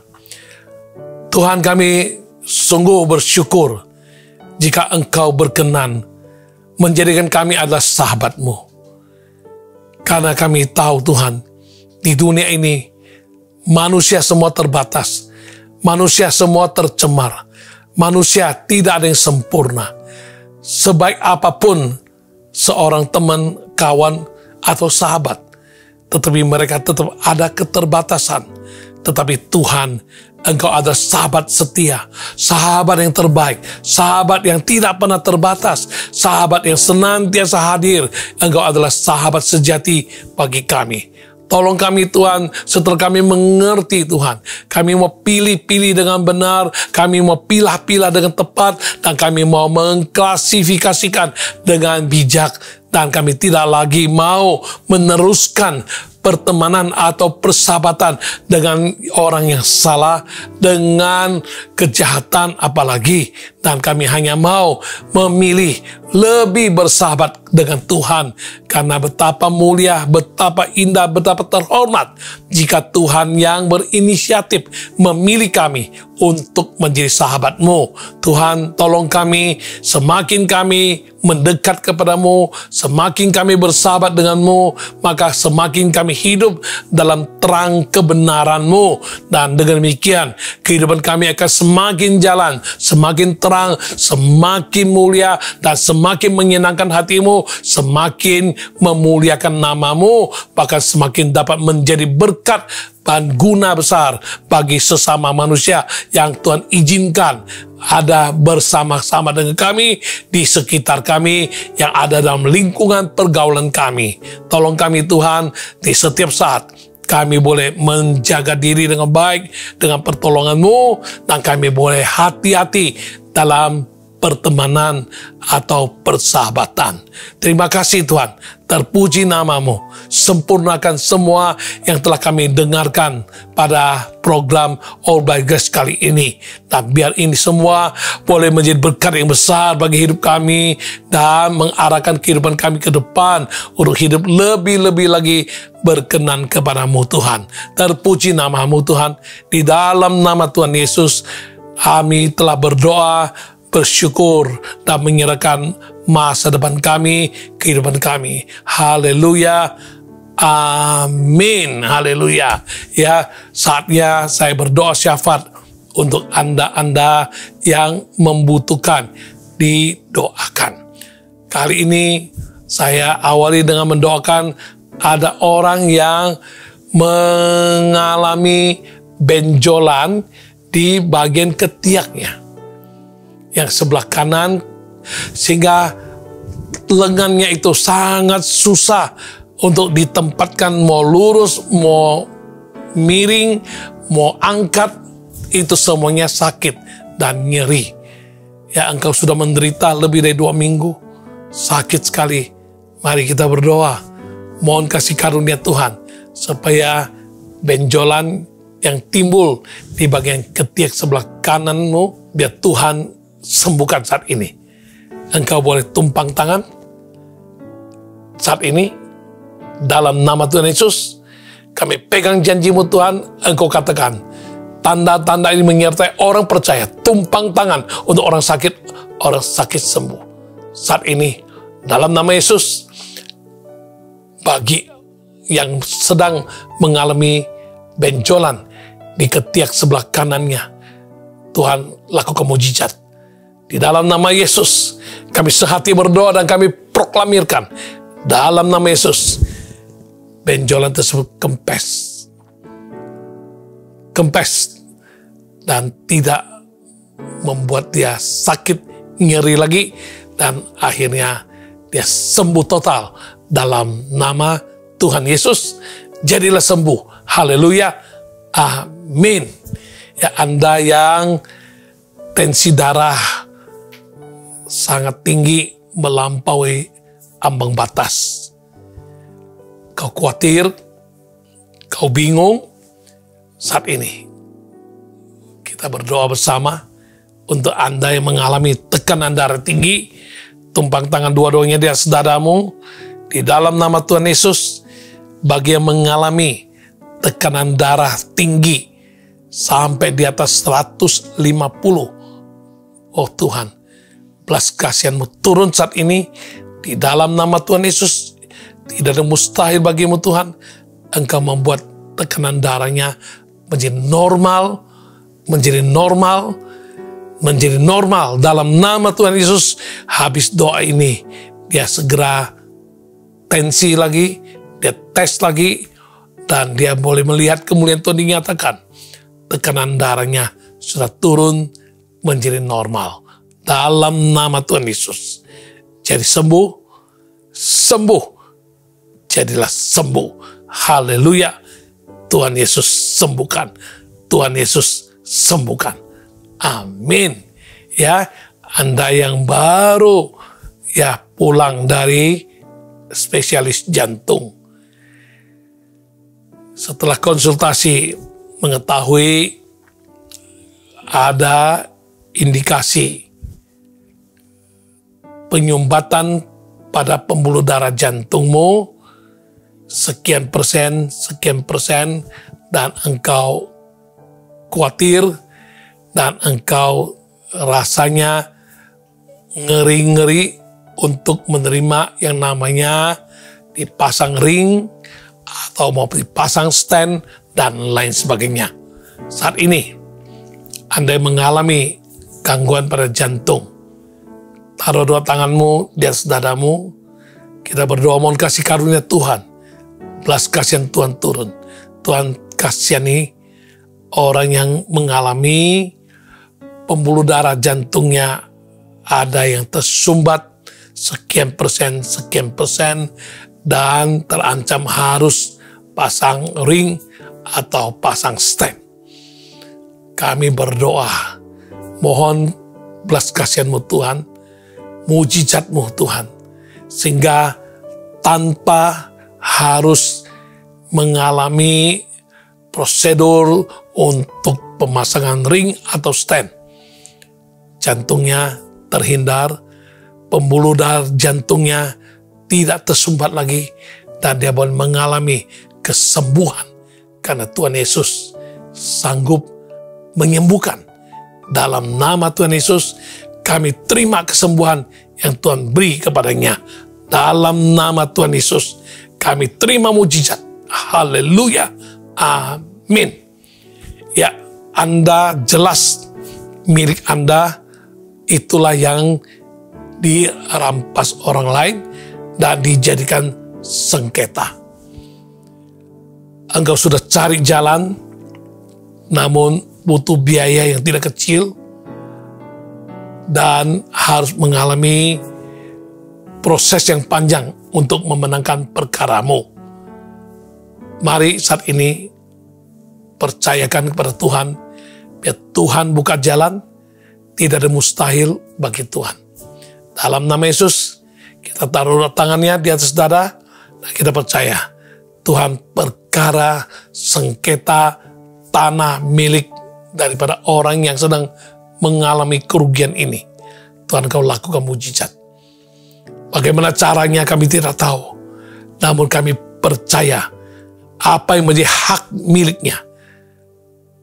Tuhan, kami sungguh bersyukur jika Engkau berkenan menjadikan kami adalah sahabat-Mu. Karena kami tahu Tuhan, di dunia ini manusia semua terbatas, manusia semua tercemar, manusia tidak ada yang sempurna. Sebaik apapun seorang teman, kawan, atau sahabat, tetapi mereka tetap ada keterbatasan. Tetapi Tuhan, Engkau adalah sahabat setia, sahabat yang terbaik, sahabat yang tidak pernah terbatas, sahabat yang senantiasa hadir. Engkau adalah sahabat sejati bagi kami. Tolong kami Tuhan, setelah kami mengerti Tuhan, kami mau pilih-pilih dengan benar, kami mau pilah-pilah dengan tepat, dan kami mau mengklasifikasikan dengan bijak, dan kami tidak lagi mau meneruskan pertemanan atau persahabatan dengan orang yang salah, dengan kejahatan apalagi, Dan kami hanya mau memilih lebih bersahabat dengan Tuhan. Karena betapa mulia, betapa indah, betapa terhormat jika Tuhan yang berinisiatif memilih kami untuk menjadi sahabat-Mu. Tuhan, tolong kami, semakin kami mendekat kepadamu, semakin kami bersahabat denganmu, maka semakin kami hidup dalam terang kebenaran-Mu. Dan dengan demikian, kehidupan kami akan semakin jalan, semakin terang, semakin mulia, dan semakin menyenangkan hati-Mu, semakin memuliakan nama-Mu, bahkan semakin dapat menjadi berkat dan guna besar bagi sesama manusia yang Tuhan izinkan ada bersama-sama dengan kami, di sekitar kami, yang ada dalam lingkungan pergaulan kami. Tolong kami Tuhan, di setiap saat kami boleh menjaga diri dengan baik dengan pertolongan-Mu, dan kami boleh hati-hati dalam pertemanan atau persahabatan. Terima kasih Tuhan, terpuji nama-Mu. Sempurnakan semua yang telah kami dengarkan pada program All by Grace kali ini. Dan biar ini semua boleh menjadi berkat yang besar bagi hidup kami dan mengarahkan kehidupan kami ke depan untuk hidup lebih-lebih lagi berkenan kepada-Mu Tuhan. Terpuji nama-Mu Tuhan. Di dalam nama Tuhan Yesus kami telah berdoa, bersyukur, dan menyerahkan masa depan kami, kehidupan kami. Haleluya. Amin. Haleluya. Ya, saatnya saya berdoa syafaat untuk Anda-Anda yang membutuhkan, didoakan. Kali ini saya awali dengan mendoakan ada orang yang mengalami benjolan di bagian ketiaknya yang sebelah kanan, sehingga lengannya itu sangat susah untuk ditempatkan, mau lurus, mau miring, mau angkat, itu semuanya sakit dan nyeri. Ya, engkau sudah menderita lebih dari 2 minggu, sakit sekali. Mari kita berdoa, mohon kasih karunia Tuhan, supaya benjolan yang timbul di bagian ketiak sebelah kananmu, biar Tuhan sembuhkan saat ini. Engkau boleh tumpang tangan saat ini. Dalam nama Tuhan Yesus, kami pegang janji-Mu Tuhan. Engkau katakan, tanda-tanda ini menyertai orang percaya. Tumpang tangan untuk orang sakit sembuh. Saat ini, dalam nama Yesus, bagi yang sedang mengalami benjolan di ketiak sebelah kanannya, Tuhan lakukan mujizat. Di dalam nama Yesus, kami sehati berdoa dan kami proklamirkan, dalam nama Yesus, benjolan tersebut kempes dan tidak membuat dia sakit, nyeri lagi, dan akhirnya dia sembuh total dalam nama Tuhan Yesus. Jadilah sembuh. Haleluya. Amin. Ya, Anda yang tensi darah sangat tinggi, melampaui ambang batas. Kau khawatir, kau bingung, saat ini kita berdoa bersama untuk Anda yang mengalami tekanan darah tinggi. Tumpang tangan dua-duanya di atas dadamu. Di dalam nama Tuhan Yesus, bagi yang mengalami tekanan darah tinggi sampai di atas 150, oh Tuhan, belas kasihan-Mu turun saat ini. Di dalam nama Tuhan Yesus, tidak ada mustahil bagi-Mu Tuhan. Engkau membuat tekanan darahnya menjadi normal, menjadi normal dalam nama Tuhan Yesus. Habis doa ini, dia segera tensi lagi, dia tes lagi, dan dia boleh melihat kemuliaan Tuhan dinyatakan. Tekanan darahnya sudah turun menjadi normal dalam nama Tuhan Yesus. Jadi sembuh, jadilah sembuh. Haleluya. Tuhan Yesus sembuhkan. Tuhan Yesus sembuhkan. Amin. Ya, Anda yang baru ya pulang dari spesialis jantung, setelah konsultasi mengetahui ada indikasi penyumbatan pada pembuluh darah jantungmu sekian persen, dan engkau khawatir, dan engkau rasanya ngeri-ngeri untuk menerima yang namanya dipasang ring atau mau dipasang stand dan lain sebagainya. Saat ini Anda mengalami gangguan pada jantung, taruh dua tanganmu di atas dadamu. Kita berdoa mohon kasih karunia Tuhan, belas kasihan Tuhan turun. Tuhan kasihani orang yang mengalami pembuluh darah jantungnya ada yang tersumbat sekian persen, dan terancam harus pasang ring atau pasang stand. Kami berdoa, mohon belas kasihan-Mu Tuhan, mujizat-Mu Tuhan, sehingga tanpa harus mengalami prosedur untuk pemasangan ring atau stand, jantungnya terhindar, pembuluh darah jantungnya tidak tersumbat lagi, dan dia boleh mengalami kesembuhan karena Tuhan Yesus sanggup menyembuhkan. Dalam nama Tuhan Yesus kami terima kesembuhan yang Tuhan beri kepadanya. Dalam nama Tuhan Yesus kami terima mujizat. Haleluya. Amin. Ya, Anda jelas milik Anda itulah yang dirampas orang lain dan dijadikan sengketa. Engkau sudah cari jalan, namun butuh biaya yang tidak kecil dan harus mengalami proses yang panjang untuk memenangkan perkaramu. Mari saat ini percayakan kepada Tuhan, biar Tuhan buka jalan, tidak ada mustahil bagi Tuhan. Dalam nama Yesus, kita taruh tangannya di atas dada, dan kita percaya Tuhan perkara sengketa tanah milik daripada orang yang sedang mengalami kerugian ini, Tuhan kau lakukan mujizat. Bagaimana caranya kami tidak tahu, namun kami percaya apa yang menjadi hak miliknya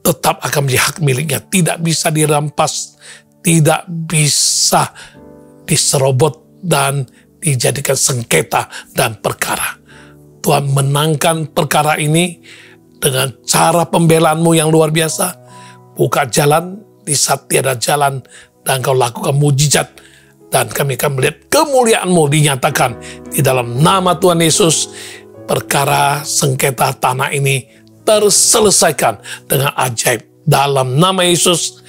tetap akan menjadi hak miliknya, tidak bisa dirampas, tidak bisa diserobot dan dijadikan sengketa dan perkara. Tuhan menangkan perkara ini dengan cara pembelaanmu yang luar biasa. Buka jalan di saat tiada jalan, dan kau lakukan mujizat, dan kami akan melihat kemuliaan-Mu dinyatakan di dalam nama Tuhan Yesus. Perkara sengketa tanah ini terselesaikan dengan ajaib. Dalam nama Yesus,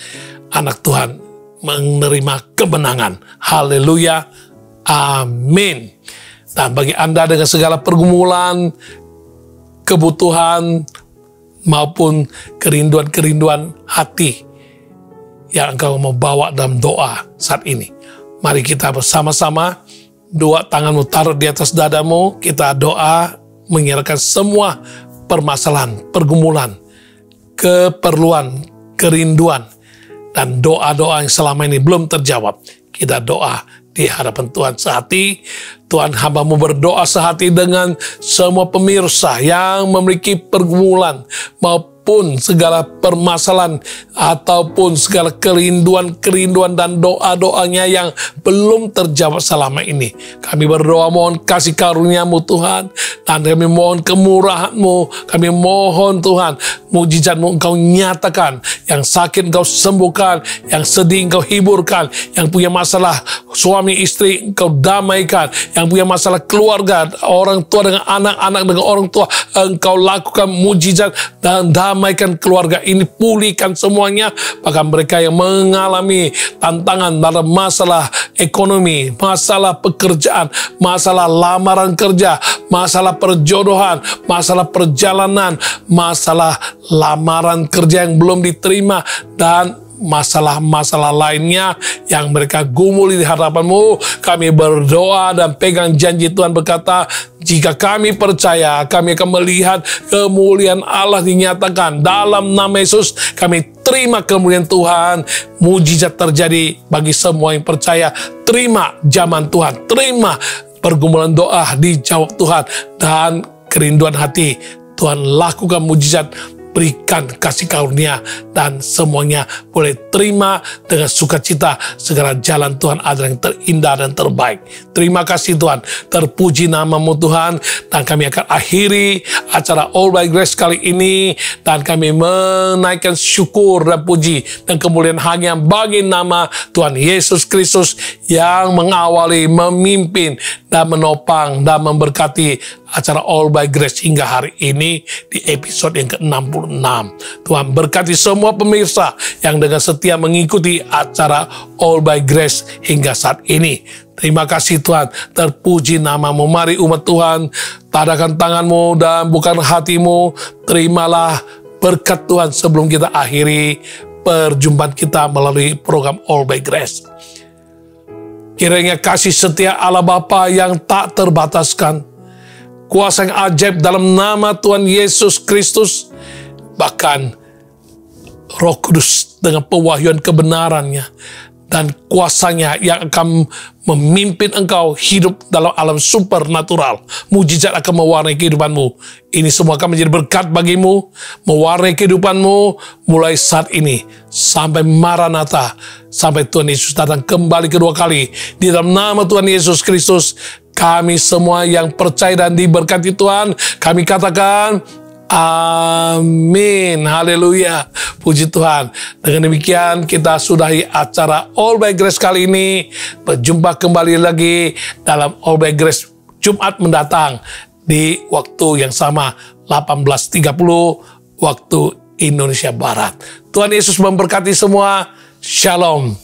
anak Tuhan menerima kemenangan. Haleluya. Amin. Dan bagi Anda dengan segala pergumulan, kebutuhan, maupun kerinduan-kerinduan hati yang engkau mau bawa dalam doa saat ini, mari kita bersama-sama, dua tanganmu taruh di atas dadamu, kita doa menyerahkan semua permasalahan, pergumulan, keperluan, kerinduan, dan doa-doa yang selama ini belum terjawab. Kita doa di hadapan Tuhan sehati. Tuhan, hamba-Mu berdoa sehati dengan semua pemirsa yang memiliki pergumulan maupun segala permasalahan ataupun segala kerinduan dan doa-doanya yang belum terjawab selama ini. Kami berdoa mohon kasih karunia-Mu Tuhan, dan kami mohon kemurahan-Mu. Kami mohon Tuhan, mujizat-Mu Engkau nyatakan, yang sakit Engkau sembuhkan, yang sedih Engkau hiburkan, yang punya masalah suami istri Engkau damaikan, yang punya masalah keluarga, orang tua dengan anak-anak dengan orang tua, Engkau lakukan mujizat dan damaikan keluarga ini, pulihkan semuanya. Bahkan mereka yang mengalami tantangan dalam masalah ekonomi, masalah pekerjaan, masalah lamaran kerja, masalah perjodohan, masalah perjalanan, masalah lamaran kerja yang belum diterima, dan masalah-masalah lainnya yang mereka gumuli di hadapan-Mu. Kami berdoa dan pegang janji Tuhan berkata, jika kami percaya, kami akan melihat kemuliaan Allah dinyatakan. Dalam nama Yesus, kami terima kemuliaan Tuhan. Mujizat terjadi bagi semua yang percaya. Terima zaman Tuhan, terima pergumulan doa dijawab Tuhan, dan kerinduan hati Tuhan lakukan mujizat, berikan kasih karunia, dan semuanya boleh terima dengan sukacita. Segala jalan Tuhan adalah yang terindah dan terbaik. Terima kasih Tuhan, terpuji nama-Mu Tuhan, dan kami akan akhiri acara All by Grace kali ini, dan kami menaikkan syukur dan puji dan kemuliaan hanya bagi nama Tuhan Yesus Kristus yang mengawali, memimpin, dan menopang, dan memberkati acara All by Grace hingga hari ini di episode yang ke-66. Tuhan berkati semua pemirsa yang dengan setia mengikuti acara All by Grace hingga saat ini. Terima kasih Tuhan, terpuji nama-Mu. Mari umat Tuhan, tadakan tangan-Mu dan bukan hati-Mu. Terimalah berkat Tuhan sebelum kita akhiri perjumpaan kita melalui program All by Grace. Kiranya kasih setia Allah Bapa yang tak terbataskan, kuasa yang ajaib dalam nama Tuhan Yesus Kristus, bahkan Roh Kudus dengan pewahyuan kebenarannya dan kuasanya yang akan memimpin engkau hidup dalam alam supernatural. Mujizat akan mewarnai kehidupanmu. Ini semua akan menjadi berkat bagimu, mewarnai kehidupanmu mulai saat ini sampai Maranatha, sampai Tuhan Yesus datang kembali kedua kali. Di dalam nama Tuhan Yesus Kristus, kami semua yang percaya dan diberkati Tuhan, kami katakan amin. Haleluya. Puji Tuhan. Dengan demikian kita sudahi acara All by Grace kali ini. Berjumpa kembali lagi dalam All by Grace Jumat mendatang di waktu yang sama 18.30 waktu Indonesia Barat. Tuhan Yesus memberkati semua. Shalom.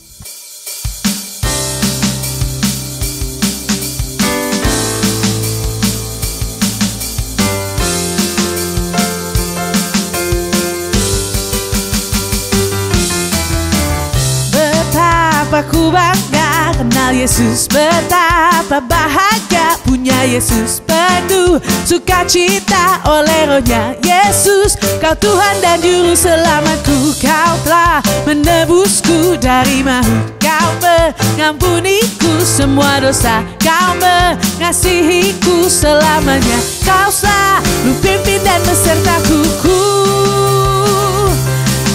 Aku bangga kenal Yesus, betapa bahagia punya Yesus, penuh sukacita oleh Roh-Nya Yesus. Kau Tuhan dan Juru Selamatku, Kau telah menebusku dari maut, Kau mengampuniku semua dosa, Kau mengasihiku selamanya, Kau selalu pimpin dan besertaku.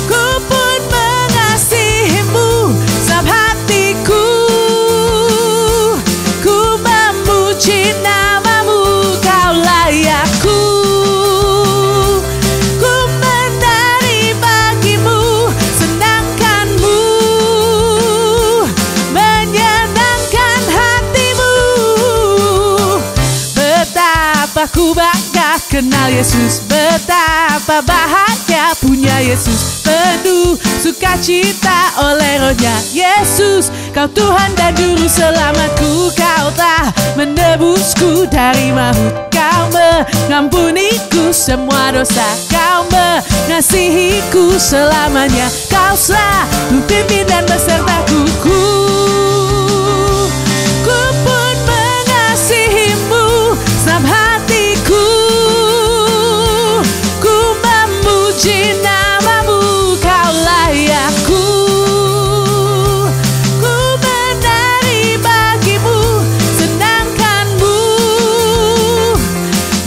Ku pun mengasihimu sebab hatiku, ku memuji nama-Mu, Kau layakku. Ku menari bagimu, senangkan-Mu, menyenangkan hatimu. Betapa ku bangga kenal Yesus, betapa bahagia punya Yesus, penuh sukacita oleh Roh-Nya Yesus. Kau Tuhan dan Juru Selamatku, Kau telah menebusku dari maut, Kau mengampuniku semua dosa, Kau mengasihiku selamanya, Kau selalu pimpin dan besertaku. Ku pun mengasihimu sebab hatiku, ku memuji nama-Mu, Kau layakku. Ku menari bagimu, senangkan-Mu,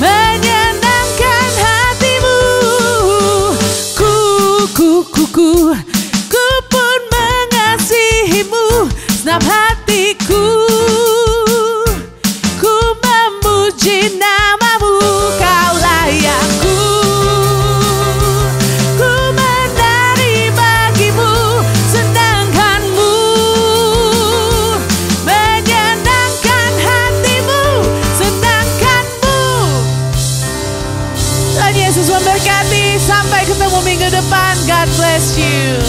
menyenangkan hatimu. Ku pun mengasihimu sebab hatiku, ku memuji nama-Mu, Kau layakku. Ku menari bagimu, senangkan-Mu, menyenangkan hatimu, senangkan-Mu. Tuhan Yesus memberkati. Sampai ketemu minggu depan. God bless you.